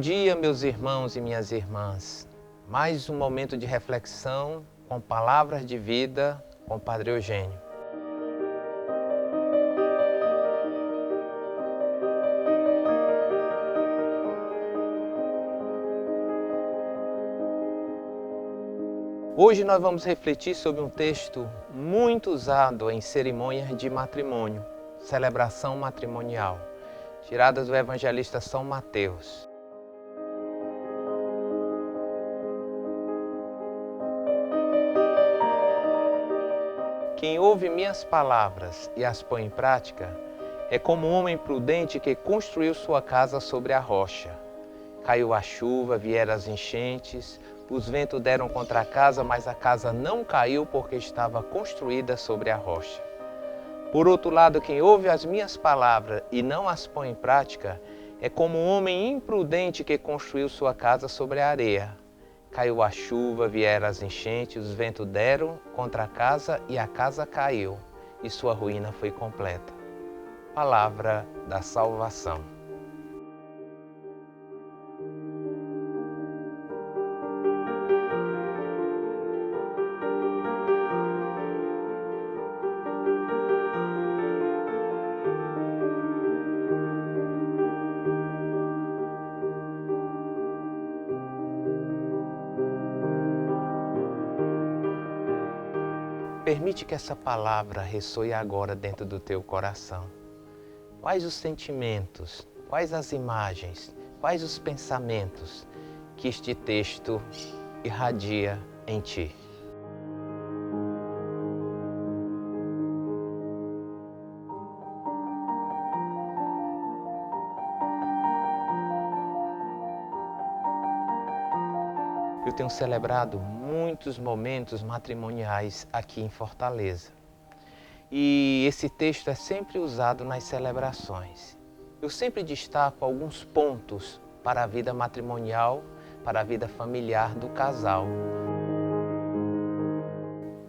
Bom dia, meus irmãos e minhas irmãs. Mais um momento de reflexão com palavras de vida com o Padre Eugênio. Hoje nós vamos refletir sobre um texto muito usado em cerimônias de matrimônio, celebração matrimonial, tirada do evangelista São Mateus. Quem ouve minhas palavras e as põe em prática é como um homem prudente que construiu sua casa sobre a rocha. Caiu a chuva, vieram as enchentes, os ventos deram contra a casa, mas a casa não caiu porque estava construída sobre a rocha. Por outro lado, quem ouve as minhas palavras e não as põe em prática é como um homem imprudente que construiu sua casa sobre a areia. Caiu a chuva, vieram as enchentes, os ventos deram contra a casa e a casa caiu, e sua ruína foi completa. Palavra da salvação. Permite que essa palavra ressoe agora dentro do teu coração. Quais os sentimentos, quais as imagens, quais os pensamentos que este texto irradia em ti? Eu tenho celebrado muitos momentos matrimoniais aqui em Fortaleza. E esse texto é sempre usado nas celebrações. Eu sempre destaco alguns pontos para a vida matrimonial, para a vida familiar do casal.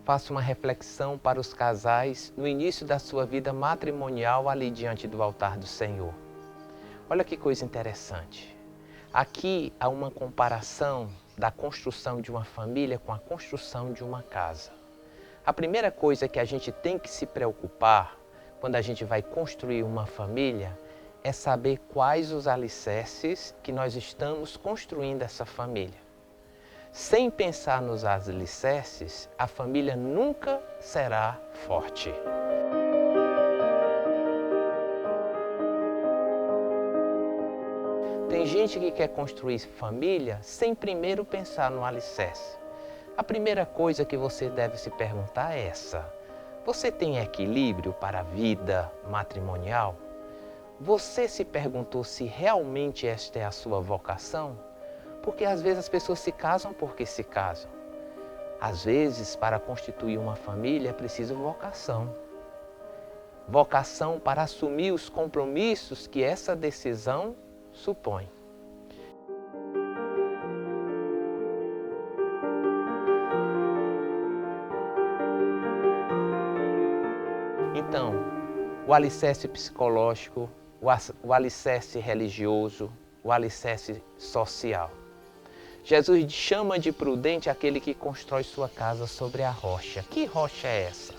Faço uma reflexão para os casais no início da sua vida matrimonial ali diante do altar do Senhor. Olha que coisa interessante. Aqui há uma comparação da construção de uma família com a construção de uma casa. A primeira coisa que a gente tem que se preocupar quando a gente vai construir uma família é saber quais os alicerces que nós estamos construindo essa família. Sem pensar nos alicerces, a família nunca será forte. Tem gente que quer construir família sem primeiro pensar no alicerce. A primeira coisa que você deve se perguntar é essa: você tem equilíbrio para a vida matrimonial? Você se perguntou se realmente esta é a sua vocação? Porque às vezes as pessoas se casam porque se casam. Às vezes, para constituir uma família é preciso vocação. Vocação para assumir os compromissos que essa decisão supõe. Então, o alicerce psicológico, o alicerce religioso, o alicerce social. Jesus chama de prudente aquele que constrói sua casa sobre a rocha. Que rocha é essa?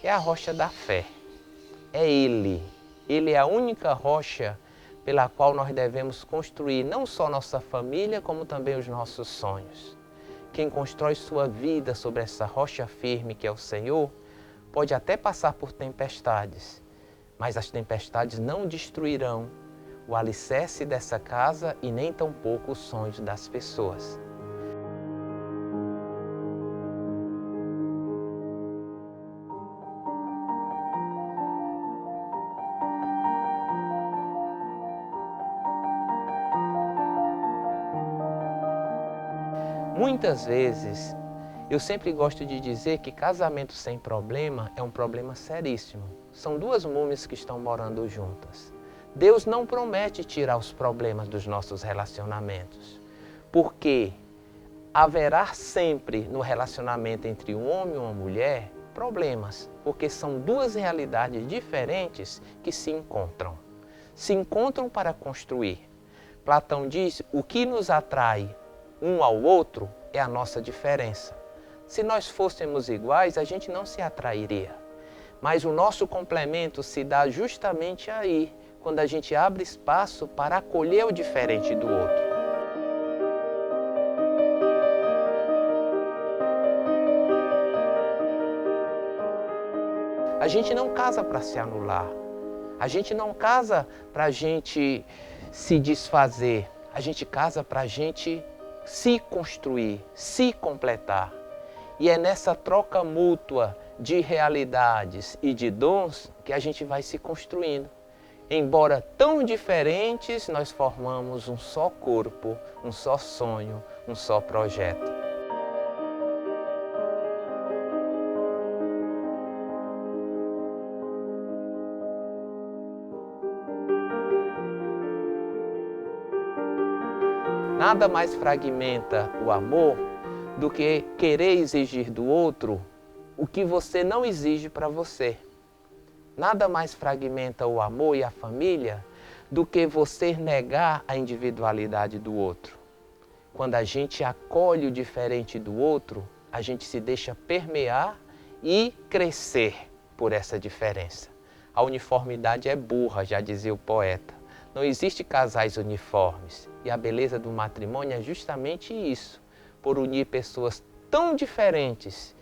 É a rocha da fé. É Ele. Ele é a única rocha pela qual nós devemos construir não só nossa família, como também os nossos sonhos. Quem constrói sua vida sobre essa rocha firme que é o Senhor, pode até passar por tempestades, mas as tempestades não destruirão o alicerce dessa casa e nem tampouco os sonhos das pessoas. Muitas vezes, eu sempre gosto de dizer que casamento sem problema é um problema seríssimo. São duas múmias que estão morando juntas. Deus não promete tirar os problemas dos nossos relacionamentos, porque haverá sempre no relacionamento entre um homem e uma mulher problemas, porque são duas realidades diferentes que se encontram. Se encontram para construir, Platão diz: o que nos atrai um ao outro é a nossa diferença. Se nós fôssemos iguais, a gente não se atrairia. Mas o nosso complemento se dá justamente aí, quando a gente abre espaço para acolher o diferente do outro. A gente não casa para se anular. A gente não casa para a gente se desfazer. A gente casa para a gente se construir, se completar. E é nessa troca mútua de realidades e de dons que a gente vai se construindo. Embora tão diferentes, nós formamos um só corpo, um só sonho, um só projeto. Nada mais fragmenta o amor do que querer exigir do outro o que você não exige para você. Nada mais fragmenta o amor e a família do que você negar a individualidade do outro. Quando a gente acolhe o diferente do outro, a gente se deixa permear e crescer por essa diferença. A uniformidade é burra, já dizia o poeta. Não existe casais uniformes. E a beleza do matrimônio é justamente isso, por unir pessoas tão diferentes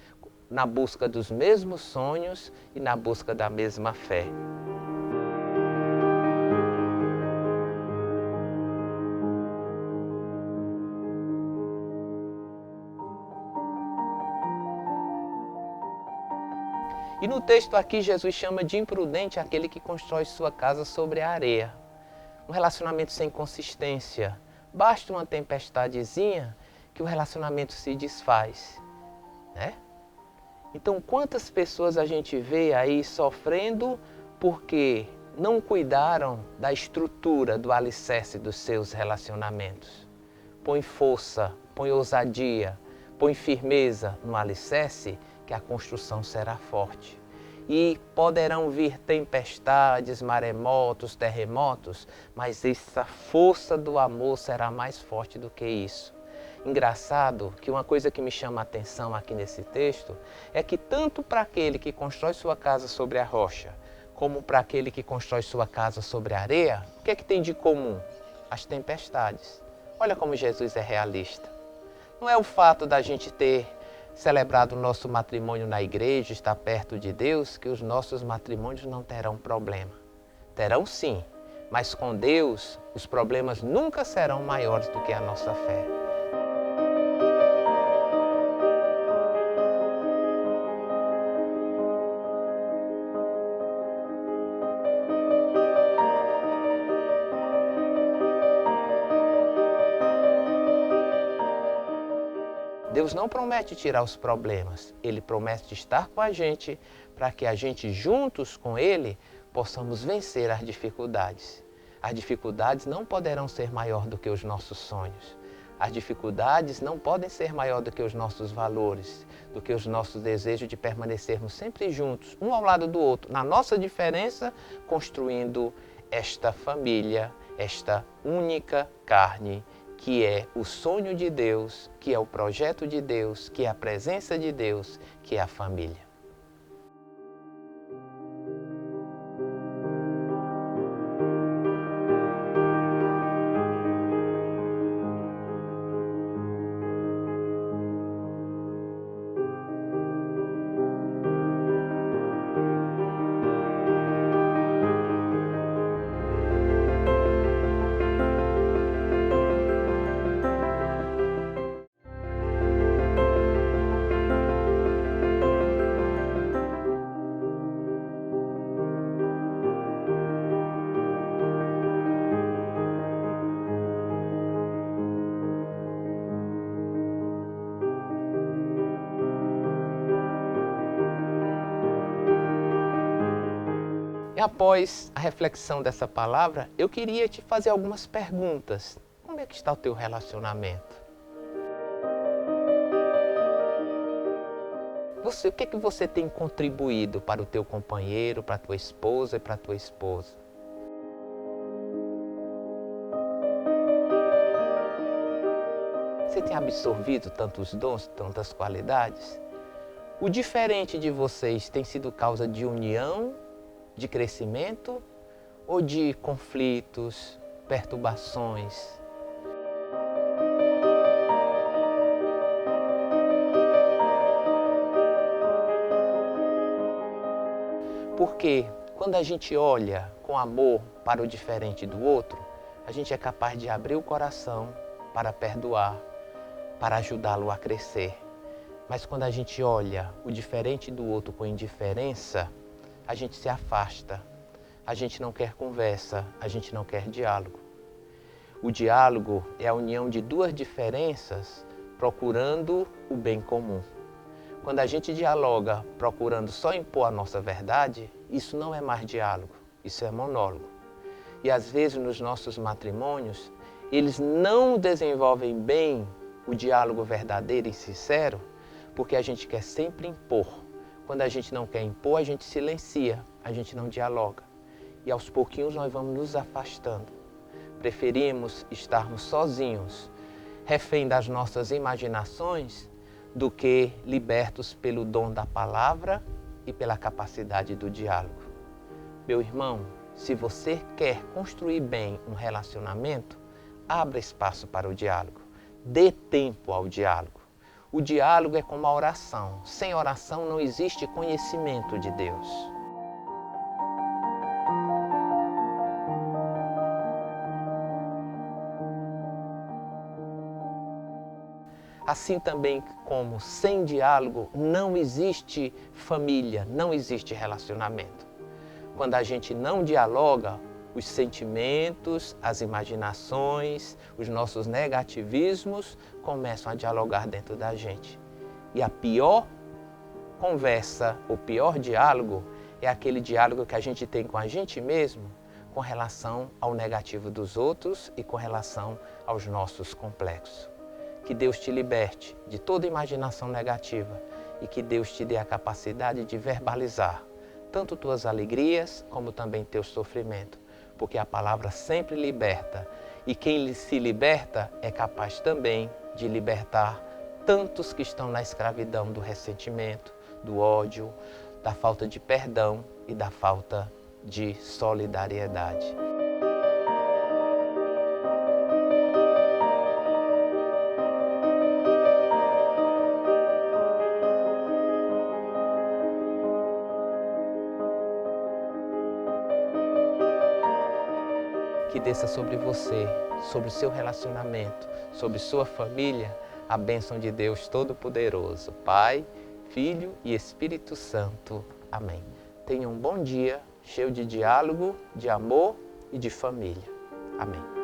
na busca dos mesmos sonhos e na busca da mesma fé. E no texto aqui, Jesus chama de imprudente aquele que constrói sua casa sobre a areia. Um relacionamento sem consistência. Basta uma tempestadezinha que o relacionamento se desfaz, né? Então, quantas pessoas a gente vê aí sofrendo porque não cuidaram da estrutura, do alicerce dos seus relacionamentos? Põe força, põe ousadia, põe firmeza no alicerce que a construção será forte. E poderão vir tempestades, maremotos, terremotos, mas essa força do amor será mais forte do que isso. Engraçado que uma coisa que me chama a atenção aqui nesse texto é que tanto para aquele que constrói sua casa sobre a rocha, como para aquele que constrói sua casa sobre a areia, o que é que tem de comum? As tempestades. Olha como Jesus é realista. Não é o fato da gente ter celebrado o nosso matrimônio na igreja, estar perto de Deus, que os nossos matrimônios não terão problema. Terão sim, mas com Deus os problemas nunca serão maiores do que a nossa fé. Deus não promete tirar os problemas, Ele promete estar com a gente para que a gente, juntos com Ele, possamos vencer as dificuldades. As dificuldades não poderão ser maior do que os nossos sonhos. As dificuldades não podem ser maior do que os nossos valores, do que os nossos desejos de permanecermos sempre juntos, um ao lado do outro, na nossa diferença, construindo esta família, esta única carne, que é o sonho de Deus, que é o projeto de Deus, que é a presença de Deus, que é a família. E após a reflexão dessa palavra, eu queria te fazer algumas perguntas. Como é que está o teu relacionamento? O que é que você tem contribuído para o teu companheiro, para a tua esposa e para a tua esposa? Você tem absorvido tantos dons, tantas qualidades? O diferente de vocês tem sido causa de união, de crescimento ou de conflitos, perturbações? Porque quando a gente olha com amor para o diferente do outro, a gente é capaz de abrir o coração para perdoar, para ajudá-lo a crescer. Mas quando a gente olha o diferente do outro com indiferença, a gente se afasta, a gente não quer conversa, a gente não quer diálogo. O diálogo é a união de duas diferenças procurando o bem comum. Quando a gente dialoga procurando só impor a nossa verdade, isso não é mais diálogo, isso é monólogo. E às vezes nos nossos matrimônios, eles não desenvolvem bem o diálogo verdadeiro e sincero, porque a gente quer sempre impor. Quando a gente não quer impor, a gente silencia, a gente não dialoga. E aos pouquinhos nós vamos nos afastando. Preferimos estarmos sozinhos, refém das nossas imaginações, do que libertos pelo dom da palavra e pela capacidade do diálogo. Meu irmão, se você quer construir bem um relacionamento, abra espaço para o diálogo. Dê tempo ao diálogo. O diálogo é como a oração. Sem oração não existe conhecimento de Deus. Assim também como sem diálogo não existe família, não existe relacionamento. Quando a gente não dialoga, os sentimentos, as imaginações, os nossos negativismos começam a dialogar dentro da gente. E a pior conversa, o pior diálogo, é aquele diálogo que a gente tem com a gente mesmo com relação ao negativo dos outros e com relação aos nossos complexos. Que Deus te liberte de toda imaginação negativa e que Deus te dê a capacidade de verbalizar tanto tuas alegrias como também teu sofrimento, porque a palavra sempre liberta e quem se liberta é capaz também de libertar tantos que estão na escravidão do ressentimento, do ódio, da falta de perdão e da falta de solidariedade. Que desça sobre você, sobre o seu relacionamento, sobre sua família, a bênção de Deus Todo-Poderoso, Pai, Filho e Espírito Santo. Amém. Tenha um bom dia, cheio de diálogo, de amor e de família. Amém.